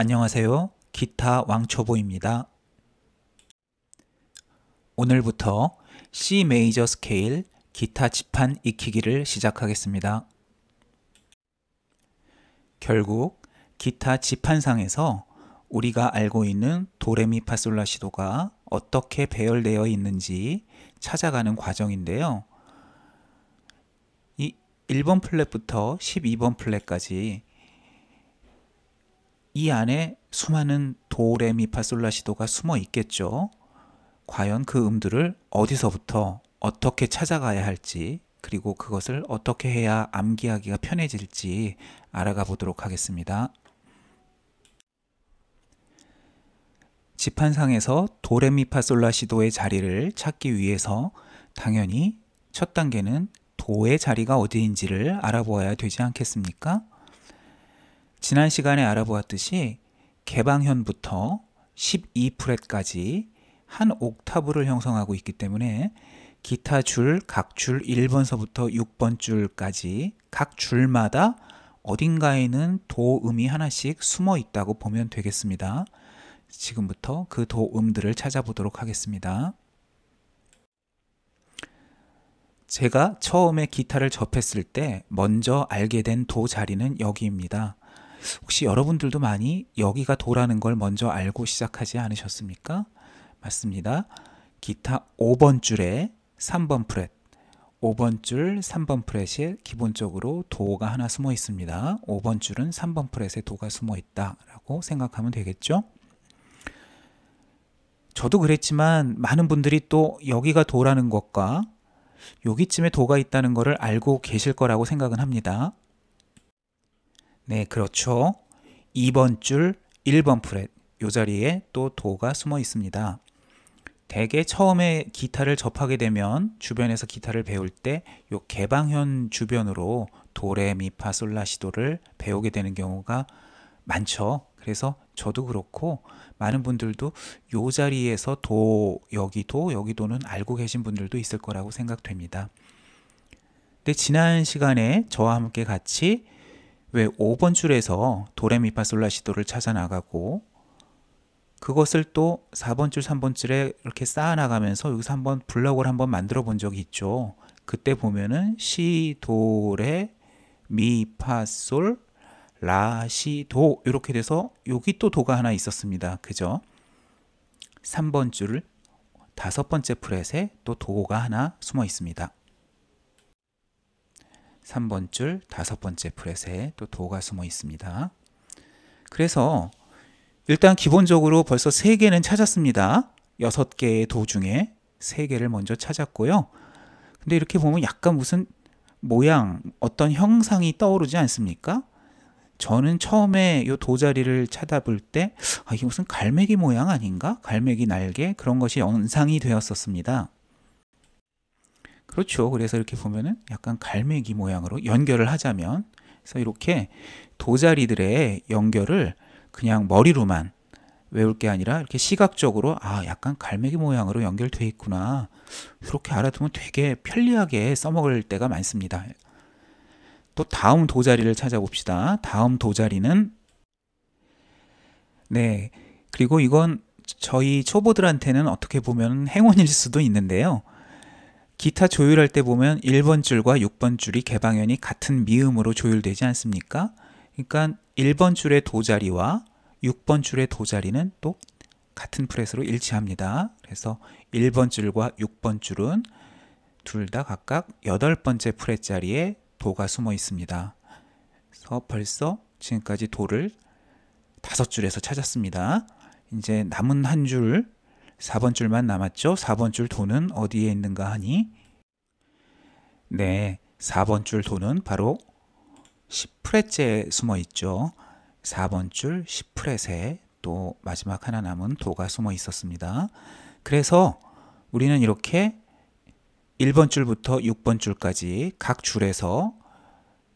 안녕하세요. 기타 왕초보입니다. 오늘부터 C 메이저 스케일 기타 지판 익히기를 시작하겠습니다. 결국 기타 지판상에서 우리가 알고 있는 도레미파솔라시도가 어떻게 배열되어 있는지 찾아가는 과정인데요. 이 1번 플랫부터 12번 플랫까지 이 안에 수많은 도레미파솔라시도가 숨어 있겠죠. 과연 그 음들을 어디서부터 어떻게 찾아가야 할지, 그리고 그것을 어떻게 해야 암기하기가 편해질지 알아가 보도록 하겠습니다. 지판상에서 도레미파솔라시도의 자리를 찾기 위해서 당연히 첫 단계는 도의 자리가 어디인지를 알아보아야 되지 않겠습니까? 지난 시간에 알아보았듯이 개방현부터 12프렛까지 한 옥타브를 형성하고 있기 때문에 기타 줄, 각 줄 1번서부터 6번 줄까지 각 줄마다 어딘가에는 도음이 하나씩 숨어 있다고 보면 되겠습니다. 지금부터 그 도음들을 찾아보도록 하겠습니다. 제가 처음에 기타를 접했을 때 먼저 알게 된 도 자리는 여기입니다. 혹시 여러분들도 많이 여기가 도라는 걸 먼저 알고 시작하지 않으셨습니까? 맞습니다. 기타 5번 줄에 3번 프렛, 5번 줄 3번 프렛에 기본적으로 도가 하나 숨어 있습니다. 5번 줄은 3번 프렛에 도가 숨어 있다라고 생각하면 되겠죠? 저도 그랬지만 많은 분들이 또 여기가 도라는 것과 여기쯤에 도가 있다는 것을 알고 계실 거라고 생각은 합니다. 네, 그렇죠. 2번 줄 1번 프렛, 이 자리에 또 도가 숨어 있습니다. 대개 처음에 기타를 접하게 되면 주변에서 기타를 배울 때 이 개방현 주변으로 도레미파솔라시도를 배우게 되는 경우가 많죠. 그래서 저도 그렇고 많은 분들도 이 자리에서 도, 여기도는 알고 계신 분들도 있을 거라고 생각됩니다. 근데 지난 시간에 저와 함께 같이 왜 5번 줄에서 도레미파솔라시도를 찾아 나가고 그것을 또 4번 줄, 3번 줄에 이렇게 쌓아 나가면서 여기서 한번 블럭을 한번 만들어 본 적이 있죠. 그때 보면은 시, 도, 레, 미, 파, 솔, 라, 시, 도 이렇게 돼서 여기 또 도가 하나 있었습니다. 그죠? 3번 줄 5번째 프렛에 또 도가 하나 숨어 있습니다. 3번 줄 5번째 프렛에 또 도가 숨어 있습니다. 그래서 일단 기본적으로 벌써 3개는 찾았습니다. 6개의 도 중에 3개를 먼저 찾았고요. 근데 이렇게 보면 약간 무슨 모양, 어떤 형상이 떠오르지 않습니까? 저는 처음에 이 도 자리를 찾아볼 때 이게 무슨 갈매기 모양 아닌가? 갈매기 날개? 그런 것이 연상이 되었었습니다. 그렇죠. 그래서 이렇게 보면은 약간 갈매기 모양으로 연결을 하자면, 그래서 이렇게 도 자리들의 연결을 그냥 머리로만 외울 게 아니라 이렇게 시각적으로 약간 갈매기 모양으로 연결되어 있구나, 이렇게 알아두면 되게 편리하게 써먹을 때가 많습니다. 또 다음 도 자리를 찾아봅시다. 다음 도 자리는, 네, 그리고 이건 저희 초보들한테는 어떻게 보면 행운일 수도 있는데요. 기타 조율할 때 보면 1번 줄과 6번 줄이 개방현이 같은 미음으로 조율되지 않습니까? 그러니까 1번 줄의 도 자리와 6번 줄의 도 자리는 또 같은 프렛으로 일치합니다. 그래서 1번 줄과 6번 줄은 둘 다 각각 8번째 프렛 자리에 도가 숨어 있습니다. 그래서 벌써 지금까지 도를 5줄에서 찾았습니다. 이제 남은 한 줄, 4번 줄만 남았죠. 4번 줄 도는 어디에 있는가 하니, 네, 4번 줄 도는 바로 10프렛째에 숨어 있죠. 4번 줄 10프렛에 또 마지막 하나 남은 도가 숨어 있었습니다. 그래서 우리는 이렇게 1번 줄부터 6번 줄까지 각 줄에서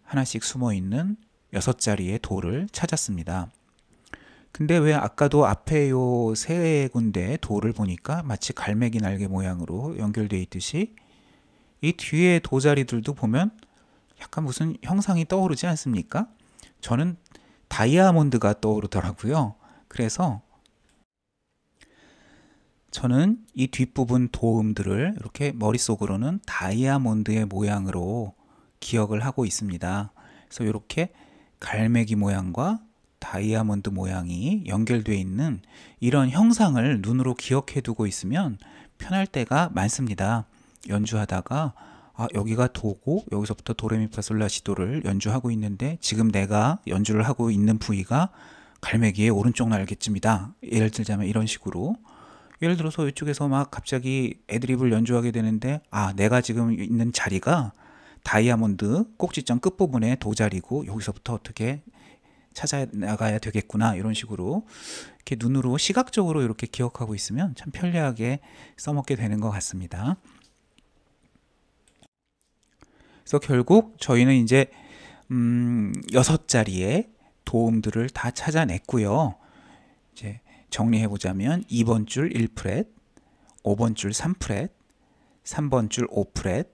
하나씩 숨어 있는 6자리의 도를 찾았습니다. 근데 왜 아까도 앞에 요 세 군데 도를 보니까 마치 갈매기 날개 모양으로 연결되어 있듯이 이 뒤에 도 자리들도 보면 약간 무슨 형상이 떠오르지 않습니까? 저는 다이아몬드가 떠오르더라고요. 그래서 저는 이 뒷부분 도음들을 이렇게 머릿속으로는 다이아몬드의 모양으로 기억을 하고 있습니다. 그래서 이렇게 갈매기 모양과 다이아몬드 모양이 연결되어 있는 이런 형상을 눈으로 기억해 두고 있으면 편할 때가 많습니다. 연주하다가 여기가 도고 여기서부터 도레미파솔라시도를 연주하고 있는데 지금 내가 연주를 하고 있는 부위가 갈매기의 오른쪽 날개쯤이다. 예를 들자면 이런 식으로, 예를 들어서 이쪽에서 막 갑자기 애드립을 연주하게 되는데 내가 지금 있는 자리가 다이아몬드 꼭지점 끝부분의 도자리고 여기서부터 어떻게 찾아 나가야 되겠구나, 이런 식으로 이렇게 눈으로 시각적으로 이렇게 기억하고 있으면 참 편리하게 써먹게 되는 것 같습니다. 그래서 결국 저희는 이제 6자리의 도음들을 다 찾아냈고요. 이제 정리해 보자면 2번 줄 1프렛, 5번 줄 3프렛, 3번 줄 5프렛,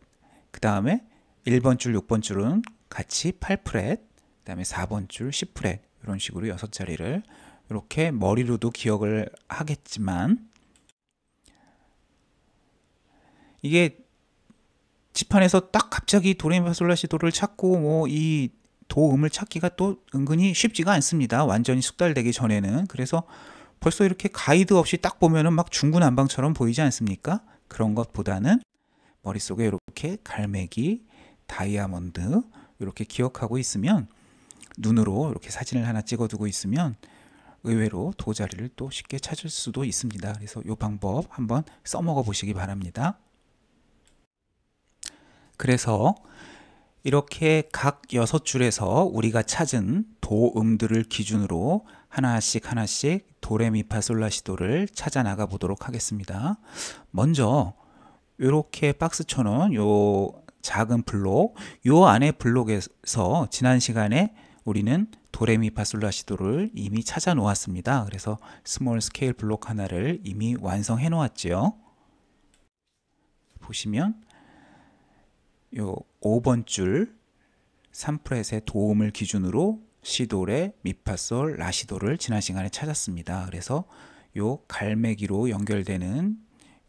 그 다음에 1번 줄 6번 줄은 같이 8프렛, 그 다음에 4번 줄 10프렛, 이런 식으로 6자리를 이렇게 머리로도 기억을 하겠지만, 이게 지판에서 딱 갑자기 도레미파솔라시도를 찾고 뭐 이 도음을 찾기가 또 은근히 쉽지가 않습니다. 완전히 숙달되기 전에는. 그래서 벌써 이렇게 가이드 없이 딱 보면은 막 중구난방처럼 보이지 않습니까? 그런 것보다는 머릿속에 이렇게 갈매기, 다이아몬드 이렇게 기억하고 있으면, 눈으로 이렇게 사진을 하나 찍어두고 있으면 의외로 도자리를 또 쉽게 찾을 수도 있습니다. 그래서 이 방법 한번 써먹어 보시기 바랍니다. 그래서 이렇게 각 6줄에서 우리가 찾은 도음들을 기준으로 하나씩 도레미파솔라시도를 찾아 나가 보도록 하겠습니다. 먼저 이렇게 박스처럼 요 작은 블록, 요 안에 블록에서 지난 시간에 우리는 도레미파솔라시도를 이미 찾아 놓았습니다. 그래서 스몰 스케일 블록 하나를 이미 완성해 놓았죠. 보시면 요 5번 줄 3프렛의 도음을 기준으로 시도레, 미파솔, 라시도를 지난 시간에 찾았습니다. 그래서 요 갈매기로 연결되는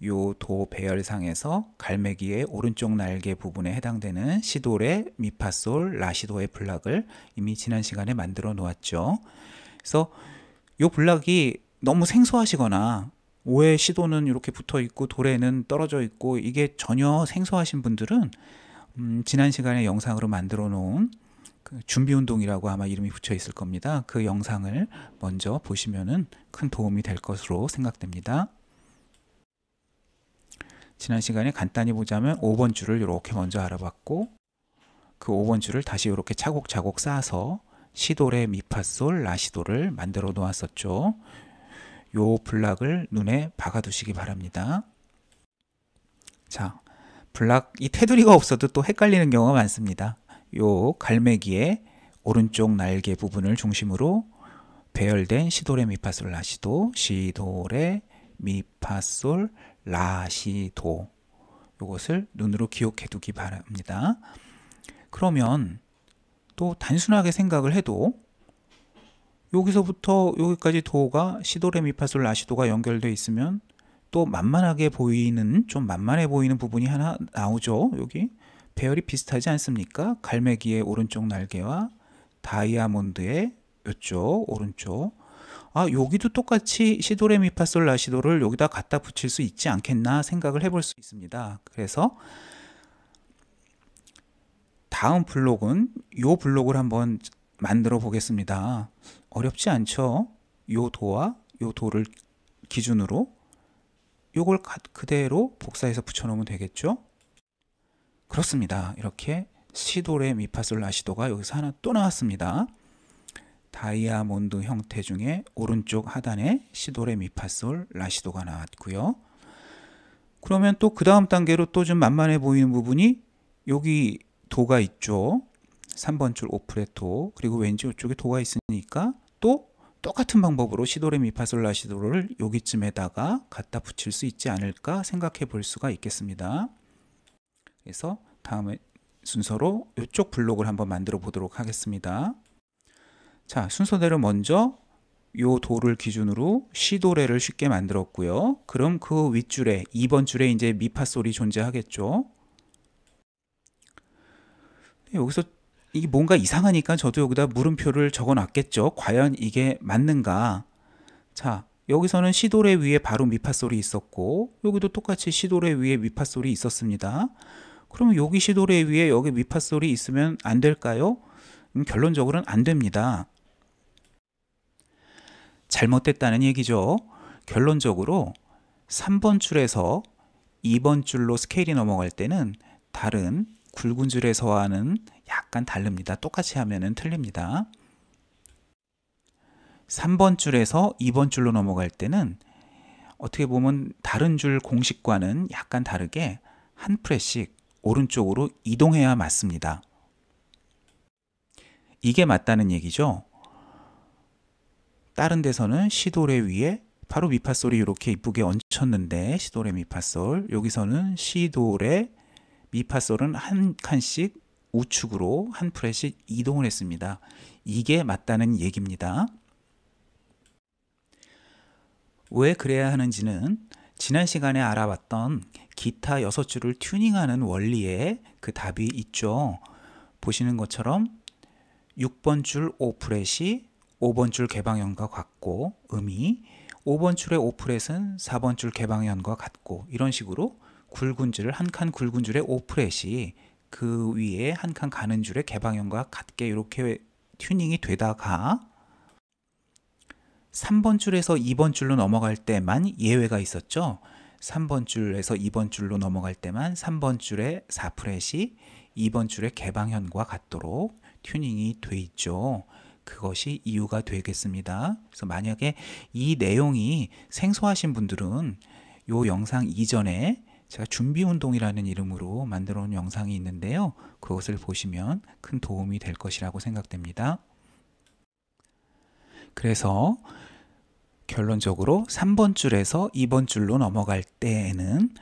요 도 배열상에서 갈매기의 오른쪽 날개 부분에 해당되는 시도레, 미파솔, 라시도의 블락을 이미 지난 시간에 만들어 놓았죠. 그래서 요 블락이 너무 생소하시거나 왜 시도는 이렇게 붙어 있고 도레는 떨어져 있고 이게 전혀 생소하신 분들은 지난 시간에 영상으로 만들어 놓은 그 준비 운동이라고 아마 이름이 붙여 있을 겁니다. 그 영상을 먼저 보시면은 큰 도움이 될 것으로 생각됩니다. 지난 시간에 간단히 보자면 5번 줄을 이렇게 먼저 알아봤고, 그 5번 줄을 다시 이렇게 차곡차곡 쌓아서 시도레, 미파솔, 라시도를 만들어 놓았었죠. 요 블락을 눈에 박아 두시기 바랍니다. 자, 블락, 이 테두리가 없어도 또 헷갈리는 경우가 많습니다. 요 갈매기의 오른쪽 날개 부분을 중심으로 배열된 시도레, 미파솔, 라시도, 시도레, 미파솔, 라시도, 요것을 눈으로 기억해 두기 바랍니다. 그러면 또 단순하게 생각을 해도 여기서부터 여기까지 도가 시도레, 미파솔, 라시도가 연결되어 있으면 또 만만하게 보이는, 좀 만만해 보이는 부분이 하나 나오죠. 여기 배열이 비슷하지 않습니까? 갈매기의 오른쪽 날개와 다이아몬드의 이쪽 오른쪽. 여기도 똑같이 시도레, 미파솔, 라시도를 여기다 갖다 붙일 수 있지 않겠나 생각을 해볼 수 있습니다. 그래서 다음 블록은 요 블록을 한번 만들어 보겠습니다. 어렵지 않죠? 요 도와 요 도를 기준으로 요걸 그대로 복사해서 붙여놓으면 되겠죠? 그렇습니다. 이렇게 시도레, 미파솔, 라시도가 여기서 하나 또 나왔습니다. 다이아몬드 형태 중에 오른쪽 하단에 시도레, 미파솔, 라시도가 나왔고요. 그러면 또 그 다음 단계로 또 좀 만만해 보이는 부분이 여기 도가 있죠. 3번 줄 5프렛 도, 그리고 왠지 이쪽에 도가 있으니까 또 똑같은 방법으로 시도레, 미파솔, 라시도를 여기쯤에다가 갖다 붙일 수 있지 않을까 생각해 볼 수가 있겠습니다. 그래서 다음에 순서로 이쪽 블록을 한번 만들어 보도록 하겠습니다. 자, 순서대로 먼저 요 도를 기준으로 시도레를 쉽게 만들었고요. 그럼 그 윗줄에 2번 줄에 이제 미파솔이 존재하겠죠. 여기서 이게 뭔가 이상하니까 저도 여기다 물음표를 적어 놨겠죠. 과연 이게 맞는가? 자, 여기서는 시도레 위에 바로 미파솔이 있었고 여기도 똑같이 시도레 위에 미파솔이 있었습니다. 그러면 여기 시도레 위에 여기 미파솔이 있으면 안 될까요? 결론적으로는 안 됩니다. 잘못됐다는 얘기죠. 결론적으로 3번 줄에서 2번 줄로 스케일이 넘어갈 때는 다른 굵은 줄에서와는 약간 다릅니다. 똑같이 하면은 틀립니다. 3번 줄에서 2번 줄로 넘어갈 때는 어떻게 보면 다른 줄 공식과는 약간 다르게 한 프렛씩 오른쪽으로 이동해야 맞습니다. 이게 맞다는 얘기죠. 다른 데서는 시도레 위에 바로 미파솔이 이렇게 이쁘게 얹혔는데 시도레 미파솔, 여기서는 시도레 미파솔은 한 칸씩 우측으로 한 프렛씩 이동을 했습니다. 이게 맞다는 얘기입니다. 왜 그래야 하는지는 지난 시간에 알아봤던 기타 6줄을 튜닝하는 원리에 그 답이 있죠. 보시는 것처럼 6번 줄 5프렛이 5번 줄 개방현과 같고 음이 5번 줄의 5프렛은 4번 줄 개방현과 같고 이런 식으로 굵은 줄, 한 칸 굵은 줄의 5프렛이 그 위에 한 칸 가는 줄의 개방현과 같게 이렇게 튜닝이 되다가 3번 줄에서 2번 줄로 넘어갈 때만 예외가 있었죠. 3번 줄에서 2번 줄로 넘어갈 때만 3번 줄의 4프렛이 2번 줄의 개방현과 같도록 튜닝이 돼 있죠. 그것이 이유가 되겠습니다. 그래서 만약에 이 내용이 생소하신 분들은 이 영상 이전에 제가 준비운동이라는 이름으로 만들어 놓은 영상이 있는데요. 그것을 보시면 큰 도움이 될 것이라고 생각됩니다. 그래서 결론적으로 3번 줄에서 2번 줄로 넘어갈 때에는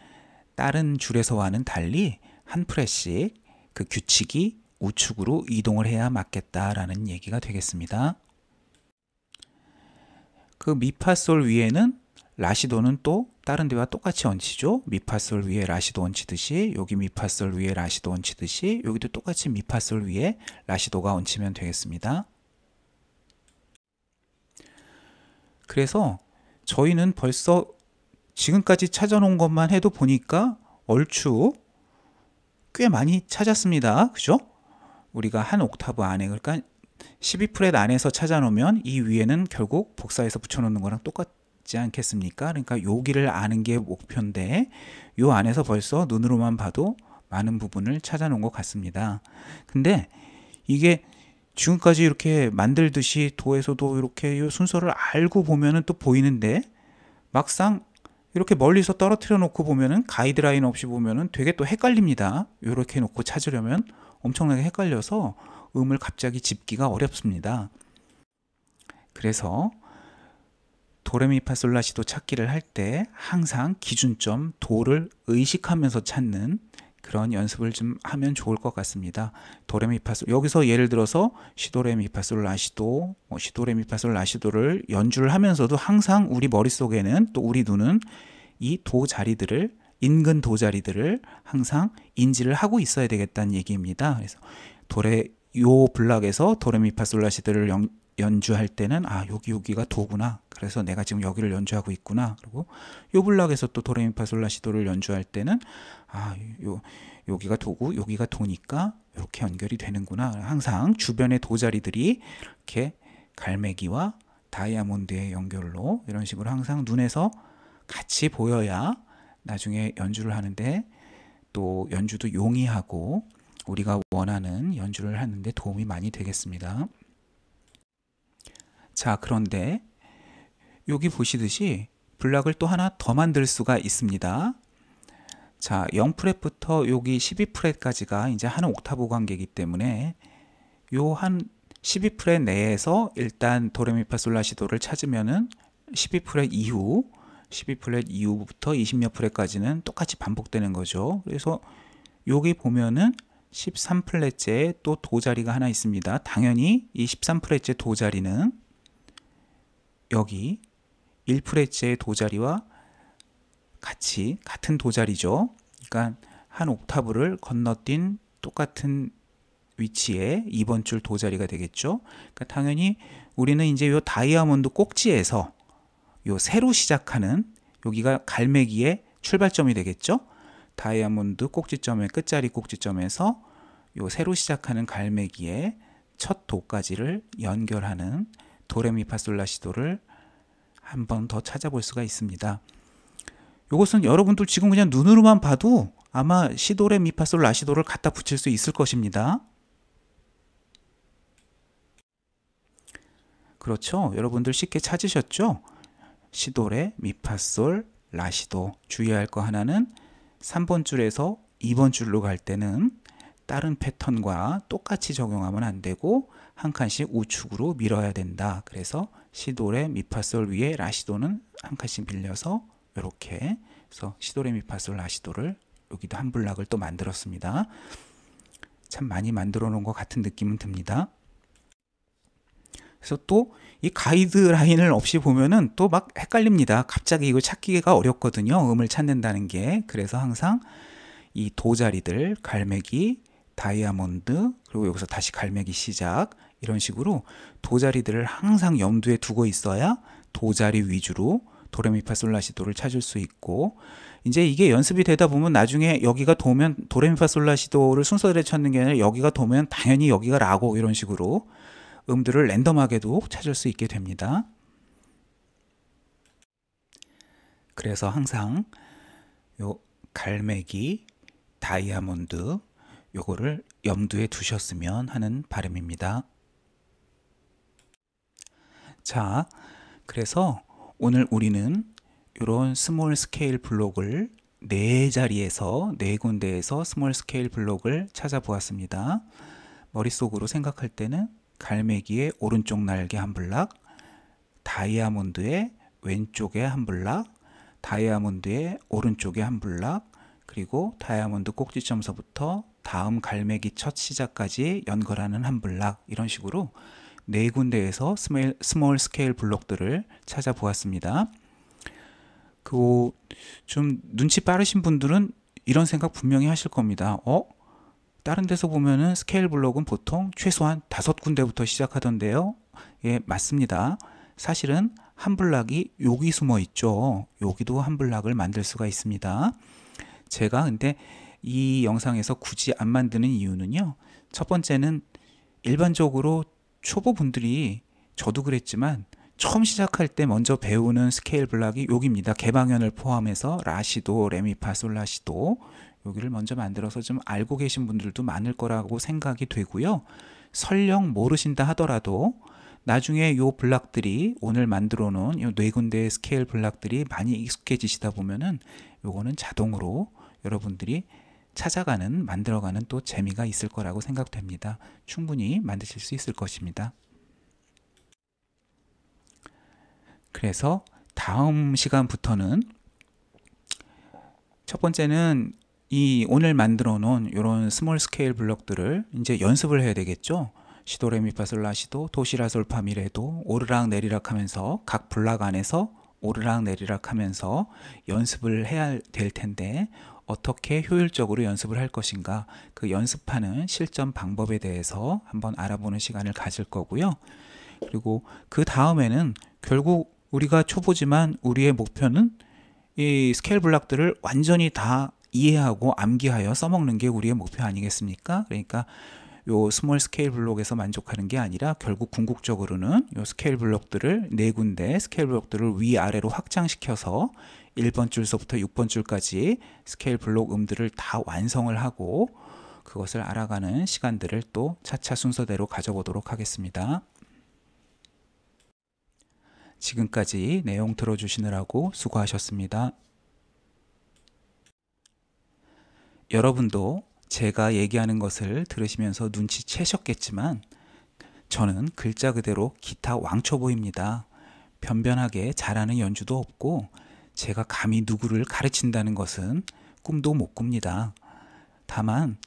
다른 줄에서와는 달리 한 프렛씩 그 규칙이 우측으로 이동을 해야 맞겠다라는 얘기가 되겠습니다. 그 미파솔 위에는 라시도는 또 다른 데와 똑같이 얹히죠. 미파솔 위에 라시도 얹히듯이 여기 미파솔 위에 라시도 얹히듯이 여기도 똑같이 미파솔 위에 라시도가 얹히면 되겠습니다. 그래서 저희는 벌써 지금까지 찾아놓은 것만 해도 보니까 얼추 꽤 많이 찾았습니다. 그죠? 우리가 한 옥타브 안에, 그러니까 12프렛 안에서 찾아놓으면 이 위에는 결국 복사해서 붙여놓는 거랑 똑같지 않겠습니까? 그러니까 여기를 아는 게 목표인데 이 안에서 벌써 눈으로만 봐도 많은 부분을 찾아놓은 것 같습니다. 근데 이게 지금까지 이렇게 만들듯이 도에서도 이렇게 이 순서를 알고 보면은 또 보이는데 막상 이렇게 멀리서 떨어뜨려 놓고 보면은 가이드라인 없이 보면은 되게 또 헷갈립니다. 이렇게 놓고 찾으려면 엄청나게 헷갈려서 음을 갑자기 짚기가 어렵습니다. 그래서 도레미파솔라시도 찾기를 할 때 항상 기준점 도를 의식하면서 찾는 그런 연습을 좀 하면 좋을 것 같습니다. 도레미파솔, 여기서 예를 들어서 시도레미파솔 라시도, 시도레미파솔 라시도를 연주를 하면서도 항상 우리 머릿속에는 또 우리 눈은 이 도 자리들을, 인근 도 자리들을 항상 인지를 하고 있어야 되겠다는 얘기입니다. 그래서 요 블락에서 도레미파솔 라시도를 연주할 때는 여기가 도구나. 그래서 내가 지금 여기를 연주하고 있구나. 그리고 요 블락에서 또 도레미파솔 라시도를 연주할 때는 여기가 도고 여기가 도니까 이렇게 연결이 되는구나. 항상 주변의 도자리들이 이렇게 갈매기와 다이아몬드의 연결로 이런 식으로 항상 눈에서 같이 보여야 나중에 연주를 하는데 또 연주도 용이하고 우리가 원하는 연주를 하는데 도움이 많이 되겠습니다. 자, 그런데 여기 보시듯이 블락을 또 하나 더 만들 수가 있습니다. 자, 0프렛부터 여기 12프렛까지가 이제 한 옥타브 관계이기 때문에 요 한 12프렛 내에서 일단 도레미파솔라시도를 찾으면은 12프렛 이후부터 20몇 프렛까지는 똑같이 반복되는 거죠. 그래서 여기 보면은 13플랫째 또 도자리가 하나 있습니다. 당연히 이 13플랫째 도자리는 여기 1프렛째의 도자리와 같은 도자리죠. 그러니까 한 옥타브를 건너뛴 똑같은 위치에 2번 줄 도자리가 되겠죠. 그러니까 당연히 우리는 이제 요 다이아몬드 꼭지에서 요 새로 시작하는 여기가 갈매기의 출발점이 되겠죠. 다이아몬드 꼭지점의 끝자리 꼭지점에서 요 새로 시작하는 갈매기의 첫 도까지를 연결하는 도레미파솔라시도를 한 번 더 찾아볼 수가 있습니다. 이것은 여러분들 지금 그냥 눈으로만 봐도 아마 시도레미파솔라시도를 갖다 붙일 수 있을 것입니다. 그렇죠? 여러분들 쉽게 찾으셨죠? 시도레, 미파솔, 라시도. 주의할 거 하나는 3번 줄에서 2번 줄로 갈 때는 다른 패턴과 똑같이 적용하면 안 되고 한 칸씩 우측으로 밀어야 된다. 그래서 시도레, 미파솔 위에 라시도는 한 칸씩 밀려서 이렇게 해서 시도레, 미파솔, 라시도를 여기도 한 블락을 또 만들었습니다. 참 많이 만들어 놓은 것 같은 느낌은 듭니다. 그래서 또 이 가이드라인을 없이 보면은 또 막 헷갈립니다. 갑자기 이거 찾기가 어렵거든요. 음을 찾는다는 게. 그래서 항상 이 도자리들, 갈매기, 다이아몬드, 그리고 여기서 다시 갈매기 시작, 이런 식으로 도자리들을 항상 염두에 두고 있어야 도자리 위주로 도레미파솔라시도를 찾을 수 있고, 이제 이게 연습이 되다 보면 나중에 여기가 도면 도레미파솔라시도를 순서대로 찾는 게 아니라 여기가 도면 당연히 여기가 라고, 이런 식으로 음들을 랜덤하게도 찾을 수 있게 됩니다. 그래서 항상 요 갈매기, 다이아몬드 요거를 염두에 두셨으면 하는 바람입니다. 자, 그래서 오늘 우리는 이런 스몰 스케일 블록을 네 자리에서, 네 군데에서 스몰 스케일 블록을 찾아보았습니다. 머릿속으로 생각할 때는 갈매기의 오른쪽 날개 한 블락, 다이아몬드의 왼쪽에 한 블락, 다이아몬드의 오른쪽에 한 블락, 그리고 다이아몬드 꼭지점서부터 다음 갈매기 첫 시작까지 연결하는 한 블락, 이런 식으로 네 군데에서 스몰 스케일 블록들을 찾아보았습니다. 좀 눈치 빠르신 분들은 이런 생각 분명히 하실 겁니다. 다른 데서 보면은 스케일 블록은 보통 최소한 5군데부터 시작하던데요. 예, 맞습니다. 사실은 한 블락이 여기 숨어 있죠. 여기도 한 블락을 만들 수가 있습니다. 제가 근데 이 영상에서 굳이 안 만드는 이유는요, 첫 번째는 일반적으로 초보분들이, 저도 그랬지만 처음 시작할 때 먼저 배우는 스케일 블락이 여기입니다. 개방현을 포함해서 라시도, 레미파솔, 라시도, 여기를 먼저 만들어서 좀 알고 계신 분들도 많을 거라고 생각이 되고요. 설령 모르신다 하더라도 나중에 요 블락들이, 오늘 만들어 놓은 요 네 군데의 스케일 블락들이 많이 익숙해지시다 보면은 요거는 자동으로 여러분들이 찾아가는, 만들어가는 또 재미가 있을 거라고 생각됩니다. 충분히 만드실 수 있을 것입니다. 그래서 다음 시간부터는 첫 번째는 이 오늘 만들어 놓은 이런 스몰 스케일 블록들을 이제 연습을 해야 되겠죠. 시도, 레미파솔, 라시도, 도시라, 솔파, 미레도 오르락 내리락 하면서 각 블락 안에서 오르락 내리락 하면서 연습을 해야 될 텐데, 어떻게 효율적으로 연습을 할 것인가, 그 연습하는 실전 방법에 대해서 한번 알아보는 시간을 가질 거고요. 그리고 그 다음에는 결국 우리가 초보지만 우리의 목표는 이 스케일 블록들을 완전히 다 이해하고 암기하여 써먹는 게 우리의 목표 아니겠습니까? 그러니까 요 스몰 스케일 블록에서 만족하는 게 아니라 결국 궁극적으로는 요 스케일 블록들을 네 군데 스케일 블록들을 위아래로 확장시켜서 1번 줄서부터 6번 줄까지 스케일 블록 음들을 다 완성을 하고 그것을 알아가는 시간들을 또 차차 순서대로 가져보도록 하겠습니다. 지금까지 내용 들어주시느라고 수고하셨습니다. 여러분도 제가 얘기하는 것을 들으시면서 눈치채셨겠지만 저는 글자 그대로 기타 왕초보입니다. 변변하게 잘하는 연주도 없고 제가 감히 누구를 가르친다는 것은 꿈도 못 꿉니다. 다만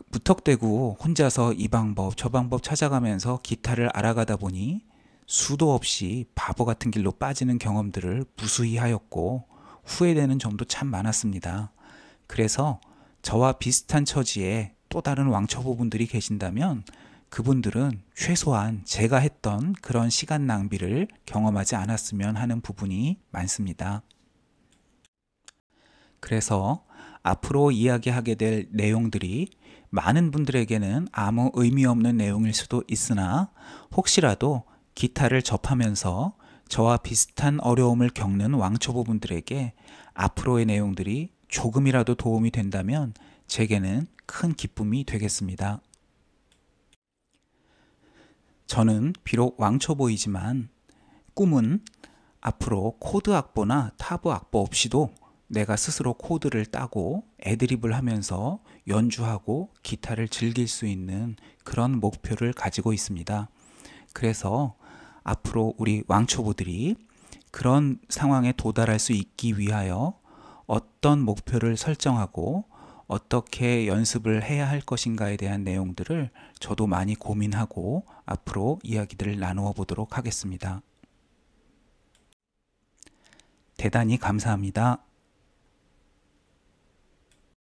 무턱대고 혼자서 이 방법 저 방법 찾아가면서 기타를 알아가다 보니 수도 없이 바보 같은 길로 빠지는 경험들을 무수히 하였고 후회되는 점도 참 많았습니다. 그래서 저와 비슷한 처지에 또 다른 왕초보분들이 계신다면 그분들은 최소한 제가 했던 그런 시간 낭비를 경험하지 않았으면 하는 부분이 많습니다. 그래서 앞으로 이야기하게 될 내용들이 많은 분들에게는 아무 의미 없는 내용일 수도 있으나 혹시라도 기타를 접하면서 저와 비슷한 어려움을 겪는 왕초보분들에게 앞으로의 내용들이 조금이라도 도움이 된다면 제게는 큰 기쁨이 되겠습니다. 저는 비록 왕초보이지만 꿈은 앞으로 코드 악보나 타브 악보 없이도 내가 스스로 코드를 따고 애드립을 하면서 연주하고 기타를 즐길 수 있는 그런 목표를 가지고 있습니다. 그래서 앞으로 우리 왕초보들이 그런 상황에 도달할 수 있기 위하여 어떤 목표를 설정하고 어떻게 연습을 해야 할 것인가에 대한 내용들을 저도 많이 고민하고 앞으로 이야기들을 나누어 보도록 하겠습니다. 대단히 감사합니다.